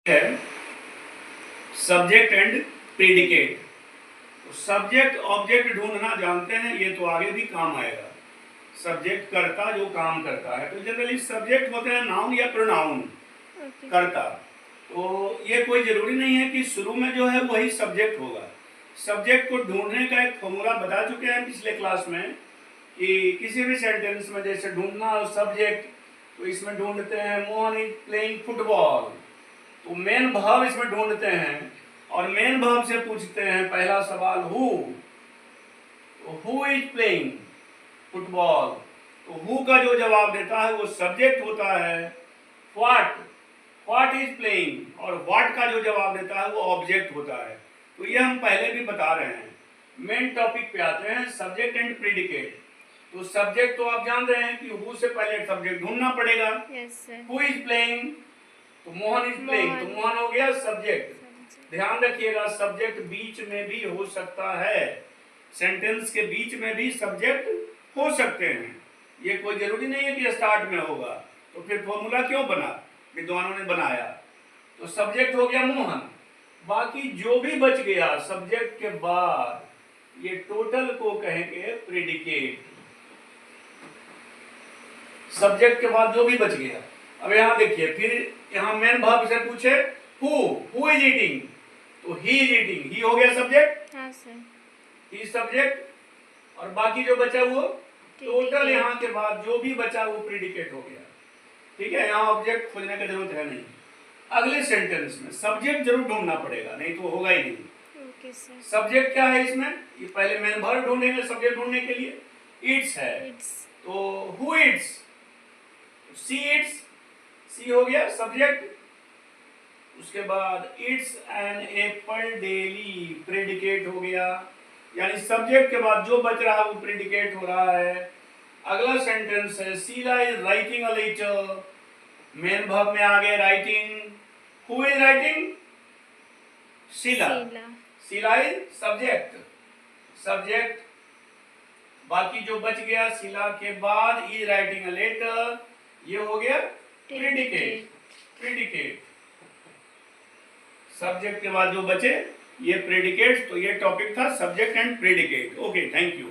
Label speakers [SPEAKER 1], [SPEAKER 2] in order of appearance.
[SPEAKER 1] है subject and predicate. Subject object ढूंढना जानते हैं, ये तो आगे भी काम आएगा। सब्जेक्ट कर्ता जो काम करता है, तो जनरली सब्जेक्ट होते हैं नाउन या प्रोनाउन कर्ता। तो ये कोई जरूरी नहीं है कि शुरू में जो है वही सब्जेक्ट होगा। सब्जेक्ट को ढूंढने का एक फॉर्मूला बता चुके हैं पिछले क्लास में कि किसी भी सेंटेंस में जैसे ढूंढना हो सब्जेक्ट, तो इसमें ढूंढते हैं मोहन इज प्लेइंग फुटबॉल, तो मेन भाव इसमें ढूंढते हैं और मेन भाव से पूछते हैं पहला सवाल हु इज प्लेइंग फुटबॉल। तो हु का जो जवाब देता है वो सब्जेक्ट होता है। व्हाट इज प्लेइंग और व्हाट का जो जवाब देता है वो ऑब्जेक्ट होता है। तो ये हम पहले भी बता रहे हैं। मेन टॉपिक पे आते हैं सब्जेक्ट एंड प्रीडिकेट। तो सब्जेक्ट तो आप जान रहे हैं कि हु से पहले सब्जेक्ट ढूंढना पड़ेगा। हु इज प्लेइंग, तो मोहन इज प्लेइंग, तो मोहन हो गया सब्जेक्ट। ध्यान रखिएगा सब्जेक्ट बीच में भी हो सकता है, सेंटेंस के बीच में भी सब्जेक्ट हो सकते हैं। ये कोई जरूरी नहीं है कि स्टार्ट में होगा। तो फिर फॉर्मूला क्यों बना, विद्वानों ने बनाया। तो सब्जेक्ट हो गया मोहन, बाकी जो भी बच गया सब्जेक्ट के बाद ये टोटल को कहेंगे प्रीडिकेट। सब्जेक्ट के बाद जो भी बच गया। अब यहाँ देखिए, फिर यहाँ मेन भाव से पूछे हु इज ईटिंग, तो ही इज ईटिंग, ही हो गया सब्जेक्ट।
[SPEAKER 2] हाँ सर,
[SPEAKER 1] ही सब्जेक्ट और बाकी जो बचा वो टोटल, यहाँ के बाद जो भी बचा वो प्रीडिकेट हो गया। ठीक है, यहाँ ऑब्जेक्ट खोजने की जरूरत है नहीं। अगले सेंटेंस में सब्जेक्ट जरूर ढूंढना पड़ेगा, नहीं तो होगा ही नहीं।
[SPEAKER 2] Okay sir.
[SPEAKER 1] सब्जेक्ट क्या है इसमें, ये पहले मेन वर्ब ढूंढेंगे सब्जेक्ट ढूंढने के लिए। इट्स है, तो हु इट्स, सी इट्स, सी हो गया सब्जेक्ट। उसके बाद it's an apple daily, predicate हो गया। यानी सब्जेक्ट के बाद जो बच रहा है वो प्रेडिकेट हो रहा है। अगला सेंटेंस है Sheela is writing a letter, main verb में आ गए writing. Who is writing, Sheela, Sheela is subject. बाकी जो बच गया शीला के बाद इज राइटिंग अ लेटर, ये हो गया प्रेडिकेट। सब्जेक्ट के बाद जो बचे ये प्रेडिकेट। तो ये टॉपिक था subject and predicate. Okay, thank you.